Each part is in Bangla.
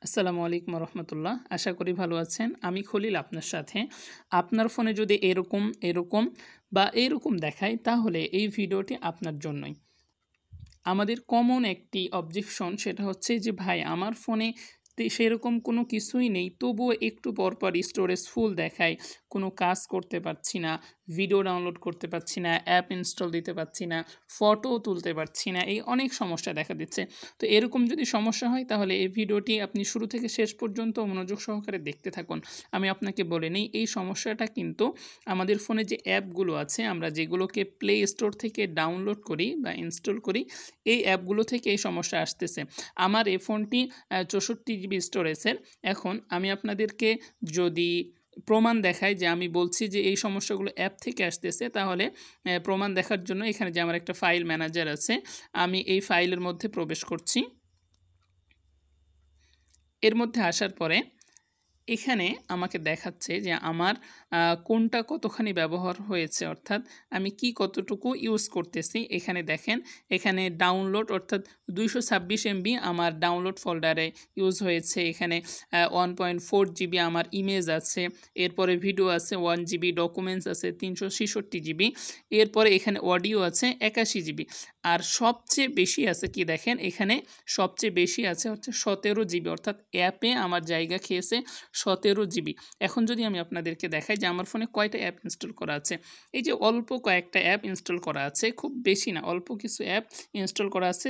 আসসালামু আলাইকুম রহমতুল্লাহ। আশা করি ভালো আছেন। আমি খলিল আপনার সাথে। আপনার ফোনে যদি এরকম বা এরকম দেখায় তাহলে এই ভিডিওটি আপনার জন্যই। আমাদের কমন একটি অবজেকশন সেটা হচ্ছে যে ভাই আমার ফোনে সেরকম কোনো কিছুই নেই, তবুও একটু পরপর স্টোরেজ ফুল দেখায়, কোনো কাজ করতে পারছি না, ভিডিও ডাউনলোড করতে পারছি না, অ্যাপ ইনস্টল দিতে পারছি না, ফটোও তুলতে পারছি না, এই অনেক সমস্যা দেখা দিচ্ছে। তো এরকম যদি সমস্যা হয় তাহলে এই ভিডিওটি আপনি শুরু থেকে শেষ পর্যন্ত মনোযোগ সহকারে দেখতে থাকুন। আমি আপনাকে বলে নিই এই সমস্যাটা কিন্তু আমাদের ফোনে যে অ্যাপগুলো আছে আমরা যেগুলোকে প্লে স্টোর থেকে ডাউনলোড করি বা ইনস্টল করি, এই অ্যাপগুলো থেকে এই সমস্যা আসতেছে। আমার এই ফোনটি 64 GB স্টোরেজের। এখন আমি আপনাদেরকে যদি প্রমাণ দেখাই যে আমি বলছি যে এই সমস্যাগুলো অ্যাপ থেকে আসতেছে, তাহলে প্রমাণ দেখার জন্য এখানে যে আমার একটা ফাইল ম্যানেজার আছে, আমি এই ফাইলের মধ্যে প্রবেশ করছি। এর মধ্যে আসার পরে এখানে আমাকে দেখাচ্ছে যে আমার কোনটা কতখানি ব্যবহার হয়েছে, অর্থাৎ আমি কি কতটুকু ইউজ করতেছি। এখানে দেখেন, এখানে ডাউনলোড অর্থাৎ 226 MB আমার ডাউনলোড ফোল্ডারে ইউজ হয়েছে। এখানে 1.4 GB আমার ইমেজ আছে, এরপরে ভিডিও আছে 1 GB, ডকুমেন্টস আছে 366 GB, এরপরে এখানে অডিও আছে 81 GB। আর সবচেয়ে বেশি আছে কি দেখেন, এখানে সবচেয়ে বেশি আছে হচ্ছে 17 GB, অর্থাৎ অ্যাপে আমার জায়গা খেয়েছে 17 GB। এখন যদি আমি আপনাদেরকে দেখাই যে আমার ফোনে কয়টা অ্যাপ ইনস্টল করা আছে, এই যে অল্প কয়েকটা অ্যাপ ইনস্টল করা আছে, খুব বেশি না, অল্প কিছু অ্যাপ ইনস্টল করা আছে,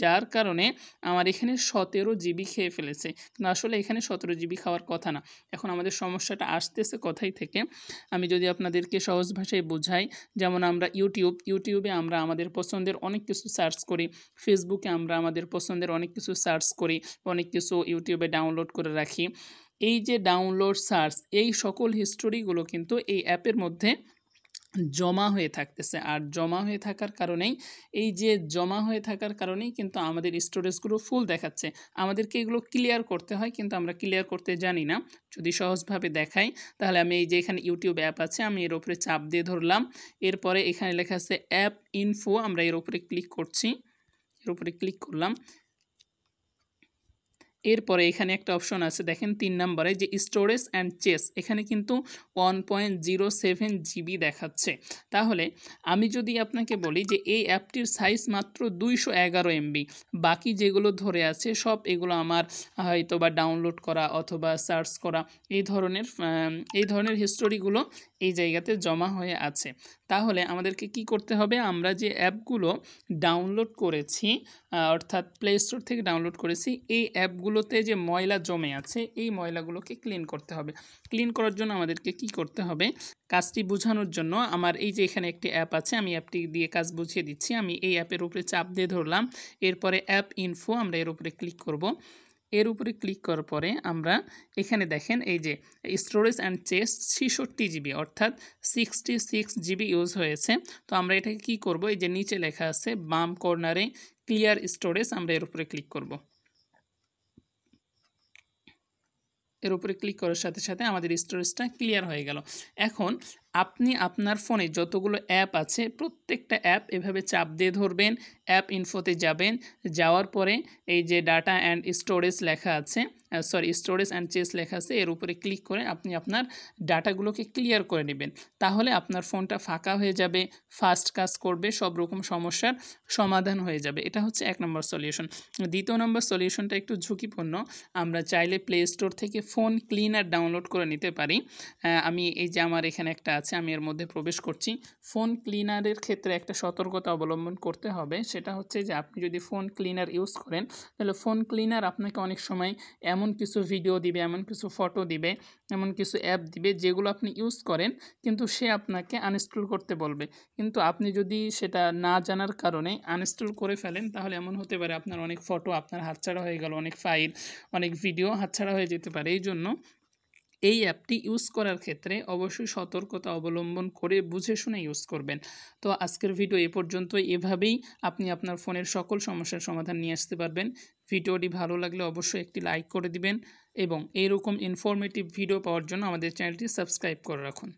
যার কারণে আমার এখানে 17 GB খেয়ে ফেলেছে। কিন্তু আসলে এখানে 17 GB খাওয়ার কথা না। এখন আমাদের সমস্যাটা আসতেছে কোথায় থেকে, আমি যদি আপনাদেরকে সহজ ভাষায় বোঝাই, যেমন আমরা ইউটিউবে আমরা আমাদের পছন্দের অনেক কিছু সার্চ করি, ফেসবুকে আমরা আমাদের পছন্দের অনেক কিছু সার্চ করি, অনেক কিছু ইউটিউবে ডাউনলোড করে রাখি। এই যে ডাউনলোড সার্চ এই সকল হিস্টোরিগুলো কিন্তু এই অ্যাপের মধ্যে জমা হয়ে থাকতেছে। আর জমা হয়ে থাকার কারণেই, এই যে জমা হয়ে থাকার কারণেই কিন্তু আমাদের স্টোরেজগুলো ফুল দেখাচ্ছে। আমাদেরকে এগুলো ক্লিয়ার করতে হয়, কিন্তু আমরা ক্লিয়ার করতে জানি না। যদি সহজভাবে দেখাই তাহলে আমি এই যে এখানে ইউটিউব অ্যাপ আছে, আমি এর উপরে চাপ দিয়ে ধরলাম, এরপরে এখানে লেখা আছে অ্যাপ ইনফো, আমরা এর উপরে ক্লিক করছি, এর উপরে ক্লিক করলাম। এরপরে এখানে একটা অপশন আছে দেখেন 3 নম্বরে যে স্টোরেজ অ্যান্ড চেস, এখানে কিন্তু 1.07 GB দেখাচ্ছে। তাহলে আমি যদি আপনাকে বলি যে এই অ্যাপটির সাইজ মাত্র 211 MB, বাকি যেগুলো ধরে আছে সব এগুলো আমার হয়তো বা ডাউনলোড করা অথবা সার্চ করা এই ধরনের হিস্টোরিগুলো এই জায়গাতে জমা হয়ে আছে। তাহলে আমাদেরকে কি করতে হবে, আমরা যে অ্যাপগুলো ডাউনলোড করেছি অর্থাৎ প্লে স্টোর থেকে ডাউনলোড করেছি, এই অ্যাপগুলোতে যে ময়লা জমে আছে এই ময়লাগুলোকে ক্লিন করতে হবে। ক্লিন করার জন্য আমাদেরকে কি করতে হবে, কাজটি বোঝানোর জন্য আমার এই যে এখানে একটি অ্যাপ আছে, আমি অ্যাপটি দিয়ে কাজ বুঝিয়ে দিচ্ছি। আমি এই অ্যাপের উপরে চাপ দিয়ে ধরলাম, এরপরে অ্যাপ ইনফো, আমরা এর উপরে ক্লিক করব। এর উপরে ক্লিক করার পরে আমরা এখানে দেখেন এই যে স্টোরেজ অ্যান্ড চেস 66 GB, অর্থাৎ 66 GB ইউজ হয়েছে। তো আমরা এটাকে কি করব, এই যে নিচে লেখা আছে বাম কর্নারে ক্লিয়ার স্টোরেজ, আমরা এর উপরে ক্লিক করব। এর উপরে ক্লিক করার সাথে সাথে আমাদের স্টোরেজটা ক্লিয়ার হয়ে গেল। এখন আপনি আপনার ফোনে যতগুলো অ্যাপ আছে প্রত্যেকটা অ্যাপ এভাবে চাপ দিয়ে ধরবেন, অ্যাপ ইনফোতে যাবেন, যাওয়ার পরে এই যে ডাটা অ্যান্ড স্টোরেজ লেখা আছে, স্টোরেজ অ্যান্ড চেস লেখা আছে, এর উপরে ক্লিক করে আপনি আপনার ডাটাগুলোকে ক্লিয়ার করে নেবেন। তাহলে আপনার ফোনটা ফাঁকা হয়ে যাবে, ফাস্ট কাজ করবে, সব রকম সমস্যার সমাধান হয়ে যাবে। এটা হচ্ছে 1 নম্বর সলিউশন। 2 নম্বর সলিউশনটা একটু ঝুঁকিপূর্ণ। আমরা চাইলে প্লে স্টোর থেকে ফোন ক্লিনার ডাউনলোড করে নিতে পারি। আমি এই যে আমার এখানে একটা আছে, আমি এর মধ্যে প্রবেশ করছি। ফোন ক্লিনারের ক্ষেত্রে একটা সতর্কতা অবলম্বন করতে হবে, সেটা হচ্ছে যে আপনি যদি ফোন ক্লিনার ইউজ করেন তাহলে ফোন ক্লিনার আপনাকে অনেক সময় এমন কিছু ভিডিও দিবে, এমন কিছু ফটো দিবে, এমন কিছু অ্যাপ দিবে যেগুলো আপনি ইউজ করেন কিন্তু সে আপনাকে আনইনস্টল করতে বলবে। কিন্তু আপনি যদি সেটা না জানার কারণে আনইনস্টল করে ফেলেন তাহলে এমন হতে পারে আপনার অনেক ফটো আপনার হাতছাড়া হয়ে গেল, অনেক ফাইল, অনেক ভিডিও হাতছাড়া হয়ে যেতে পারে। এই জন্য এই অ্যাপটি ইউজ করার ক্ষেত্রে অবশ্যই সতর্কতা অবলম্বন করে বুঝে শুনে ইউজ করবেন। তো আজকের ভিডিও এ পর্যন্ত। এভাবেই আপনি আপনার ফোনের সকল সমস্যার সমাধান নিয়ে আসতে পারবেন। ভিডিওটি ভালো লাগলে অবশ্যই একটি লাইক করে দিবেন এবং এইরকম ইনফরমেটিভ ভিডিও পাওয়ার জন্য আমাদের চ্যানেলটি সাবস্ক্রাইব করে রাখুন।